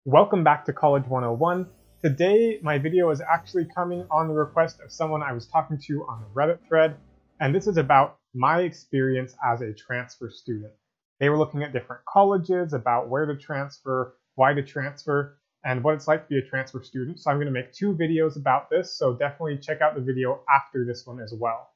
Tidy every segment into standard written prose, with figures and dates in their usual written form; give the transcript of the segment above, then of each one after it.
Welcome back to College 101. Today, my video is actually coming on the request of someone I was talking to on the Reddit thread, and this is about my experience as a transfer student. They were looking at different colleges, about where to transfer, why to transfer, and what it's like to be a transfer student. So I'm going to make two videos about this, so definitely check out the video after this one as well.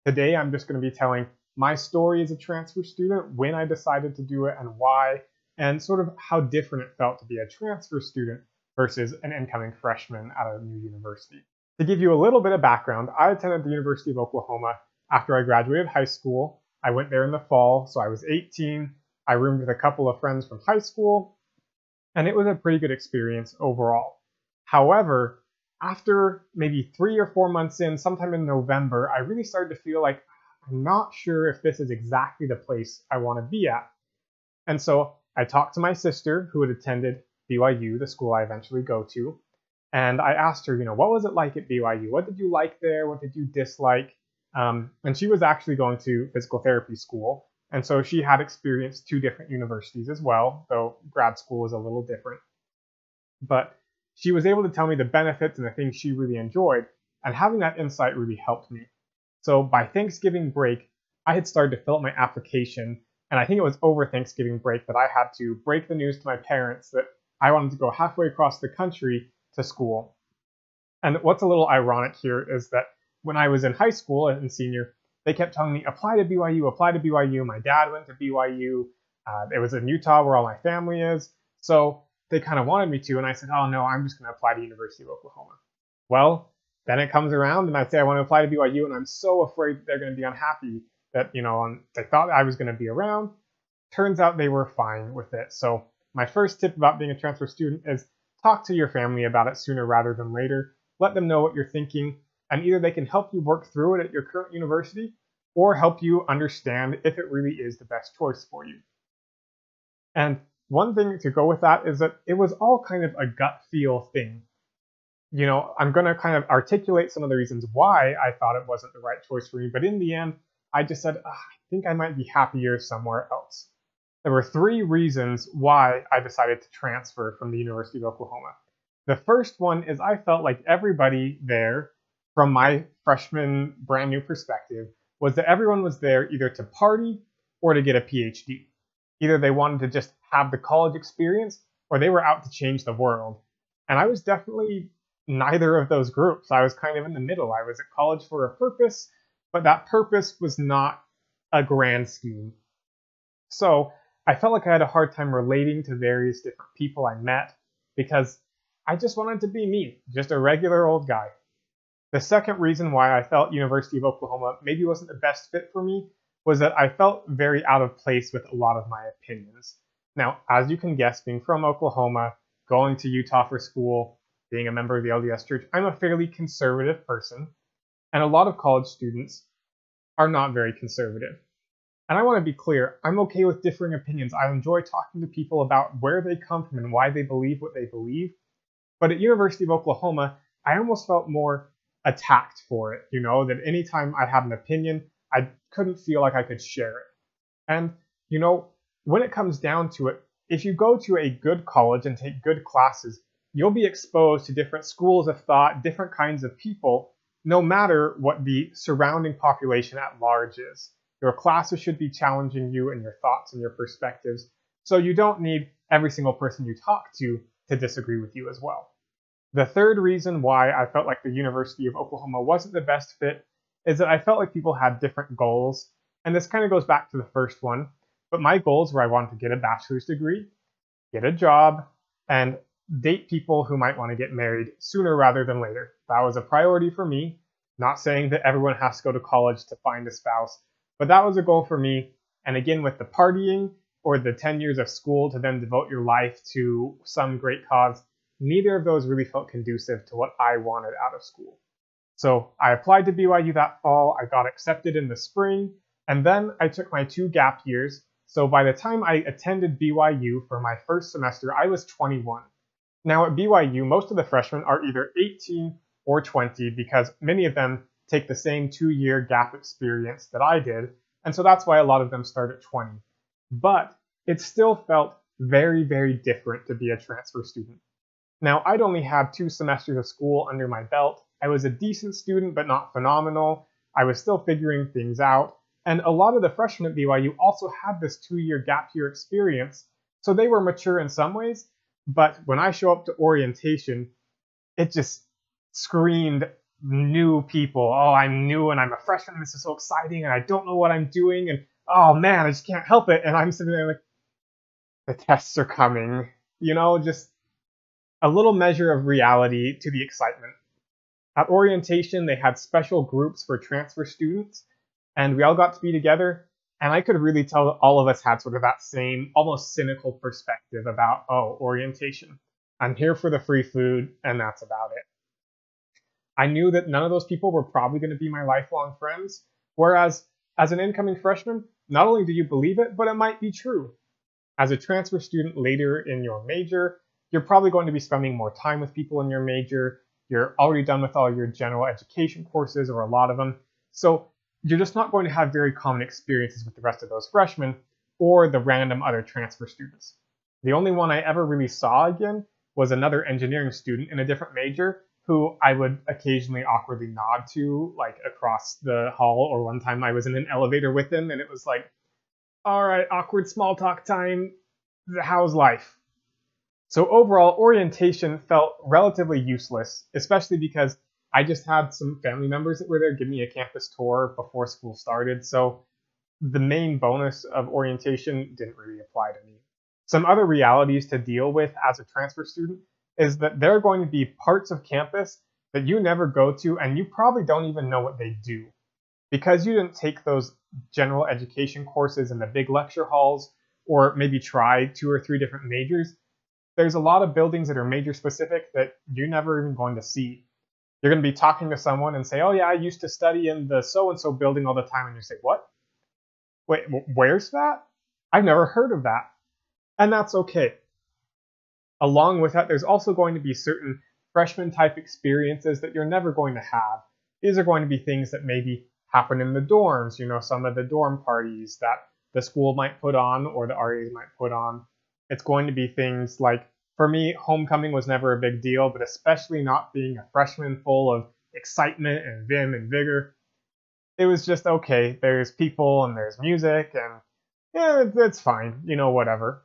Today, I'm just going to be telling my story as a transfer student, when I decided to do it and why, and sort of how different it felt to be a transfer student versus an incoming freshman at a new university. To give you a little bit of background, I attended the University of Oklahoma after I graduated high school. I went there in the fall, so I was 18. I roomed with a couple of friends from high school, and it was a pretty good experience overall. However, after maybe 3 or 4 months in, sometime in November, I really started to feel like I'm not sure if this is exactly the place I want to be at. And so I talked to my sister, who had attended BYU, the school I eventually go to, and I asked her, what was it like at BYU? What did you like there? What did you dislike? And she was actually going to physical therapy school, and so she had experienced two different universities as well, though grad school was a little different. But she was able to tell me the benefits and the things she really enjoyed, and having that insight really helped me. So by Thanksgiving break, I had started to fill out my application, and I think it was over Thanksgiving break that I had to break the news to my parents that I wanted to go halfway across the country to school. And what's a little ironic here is that when I was in high school and senior, they kept telling me, apply to BYU, apply to BYU. My dad went to BYU. It was in Utah where all my family is. So they kind of wanted me to, and I said, oh no, I'm just going to apply to University of Oklahoma. Well, then it comes around and I say I want to apply to BYU, and I'm so afraid that they're going to be unhappy that, they thought I was going to be around. Turns out they were fine with it. So my first tip about being a transfer student is talk to your family about it sooner rather than later. Let them know what you're thinking, and either they can help you work through it at your current university or help you understand if it really is the best choice for you. And one thing to go with that is that it was all kind of a gut feel thing. I'm going to kind of articulate some of the reasons why I thought it wasn't the right choice for me, but in the end, I just said, I think I might be happier somewhere else. There were three reasons why I decided to transfer from the University of Oklahoma. The first one is I felt like everybody there, from my freshman brand new perspective, was that everyone was there either to party or to get a PhD. Either they wanted to just have the college experience or they were out to change the world. And I was definitely neither of those groups. I was kind of in the middle. I was at college for a purpose, but that purpose was not a grand scheme. So I felt like I had a hard time relating to various different people I met because I just wanted to be me, just a regular old guy. The second reason why I felt University of Oklahoma maybe wasn't the best fit for me was that I felt very out of place with a lot of my opinions. Now, as you can guess, being from Oklahoma, going to Utah for school, being a member of the LDS Church, I'm a fairly conservative person, and a lot of college students are not very conservative. And I want to be clear, I'm okay with differing opinions. I enjoy talking to people about where they come from and why they believe what they believe. But at University of Oklahoma, I almost felt more attacked for it, that anytime I had an opinion, I couldn't feel like I could share it. And, when it comes down to it, if you go to a good college and take good classes, you'll be exposed to different schools of thought, different kinds of people, no matter what the surrounding population at large is. Your classes should be challenging you and your thoughts and your perspectives, so you don't need every single person you talk to disagree with you as well. The third reason why I felt like the University of Oklahoma wasn't the best fit is that I felt like people had different goals, and this kind of goes back to the first one, but my goals were I wanted to get a bachelor's degree, get a job, and date people who might want to get married sooner rather than later. That was a priority for me. Not saying that everyone has to go to college to find a spouse, but that was a goal for me. And again, with the partying or the 10 years of school to then devote your life to some great cause, neither of those really felt conducive to what I wanted out of school. So I applied to BYU that fall, I got accepted in the spring, and then I took my 2 gap years. So by the time I attended BYU for my first semester, I was 21. Now at BYU, most of the freshmen are either 18 or 20 because many of them take the same 2-year gap experience that I did, and so that's why a lot of them start at 20. But it still felt very, very different to be a transfer student. Now, I'd only had 2 semesters of school under my belt. I was a decent student, but not phenomenal. I was still figuring things out. And a lot of the freshmen at BYU also had this 2-year gap year experience, so they were mature in some ways. But when I show up to orientation, it just screamed new people. Oh, I'm new and I'm a freshman. This is so exciting and I don't know what I'm doing. And oh man, I just can't help it. And I'm sitting there like, the tests are coming. Just a little measure of reality to the excitement. At orientation, they had special groups for transfer students, and we all got to be together. And I could really tell that all of us had sort of that same, almost cynical perspective about, oh, orientation. I'm here for the free food, and that's about it. I knew that none of those people were probably going to be my lifelong friends, whereas as an incoming freshman, not only do you believe it, but it might be true. As a transfer student later in your major, you're probably going to be spending more time with people in your major. You're already done with all your general education courses, or a lot of them. So you're just not going to have very common experiences with the rest of those freshmen or the random other transfer students. The only one I ever really saw again was another engineering student in a different major who I would occasionally awkwardly nod to, like across the hall, or one time I was in an elevator with him and it was like, all right, awkward small talk time, how's life? So overall, orientation felt relatively useless, especially because I just had some family members that were there giving me a campus tour before school started, so the main bonus of orientation didn't really apply to me. Some other realities to deal with as a transfer student is that there are going to be parts of campus that you never go to and you probably don't even know what they do. Because you didn't take those general education courses in the big lecture halls, or maybe try 2 or 3 different majors, there's a lot of buildings that are major specific that you're never even going to see. You're going to be talking to someone and say, oh yeah, I used to study in the so-and-so building all the time. And you say, what? Wait, where's that? I've never heard of that. And that's okay. Along with that, there's also going to be certain freshman type experiences that you're never going to have. These are going to be things that maybe happen in the dorms, some of the dorm parties that the school might put on or the RAs might put on. It's going to be things like, for me, homecoming was never a big deal, but especially not being a freshman full of excitement and vim and vigor. It was just, okay, there's people and there's music and yeah, it's fine, whatever.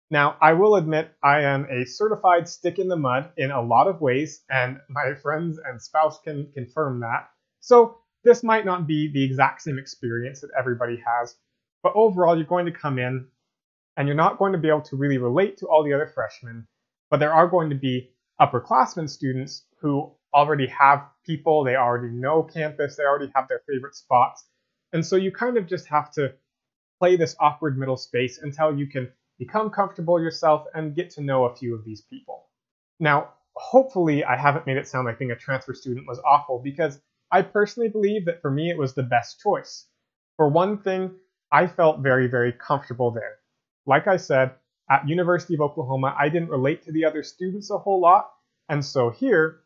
Now, I will admit I am a certified stick in the mud in a lot of ways, and my friends and spouse can confirm that. So this might not be the exact same experience that everybody has, but overall, you're going to come in and you're not going to be able to really relate to all the other freshmen, but there are going to be upperclassmen students who already have people, they already know campus, they already have their favorite spots, and so you kind of just have to play this awkward middle space until you can become comfortable yourself and get to know a few of these people. Now, hopefully I haven't made it sound like being a transfer student was awful, because I personally believe that for me it was the best choice. For one thing, I felt very, very comfortable there. Like I said, at University of Oklahoma, I didn't relate to the other students a whole lot, and so here,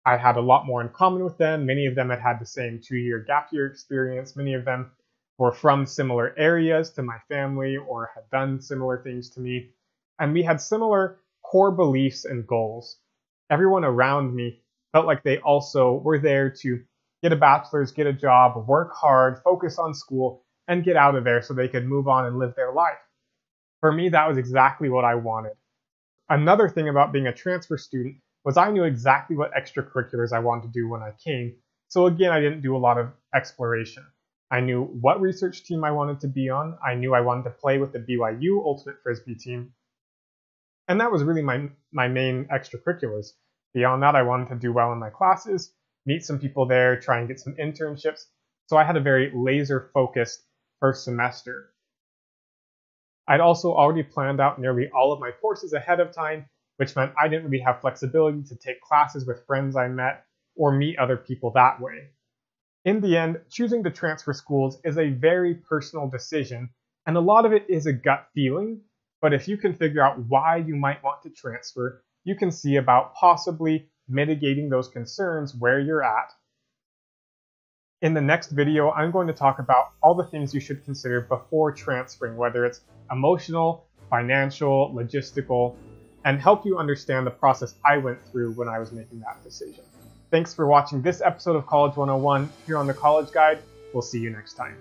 I had a lot more in common with them. Many of them had had the same 2-year gap year experience. Many of them were from similar areas to my family or had done similar things to me. And we had similar core beliefs and goals. Everyone around me felt like they also were there to get a bachelor's, get a job, work hard, focus on school, and get out of there so they could move on and live their life. For me, that was exactly what I wanted. Another thing about being a transfer student was I knew exactly what extracurriculars I wanted to do when I came. So again, I didn't do a lot of exploration. I knew what research team I wanted to be on. I knew I wanted to play with the BYU Ultimate Frisbee team. And that was really my main extracurriculars. Beyond that, I wanted to do well in my classes, meet some people there, try and get some internships. So I had a very laser-focused first semester. I'd also already planned out nearly all of my courses ahead of time, which meant I didn't really have flexibility to take classes with friends I met or meet other people that way. In the end, choosing to transfer schools is a very personal decision, and a lot of it is a gut feeling, but if you can figure out why you might want to transfer, you can see about possibly mitigating those concerns where you're at. In the next video, I'm going to talk about all the things you should consider before transferring, whether it's emotional, financial, logistical, and help you understand the process I went through when I was making that decision. Thanks for watching this episode of College 101 here on the College Guide. We'll see you next time.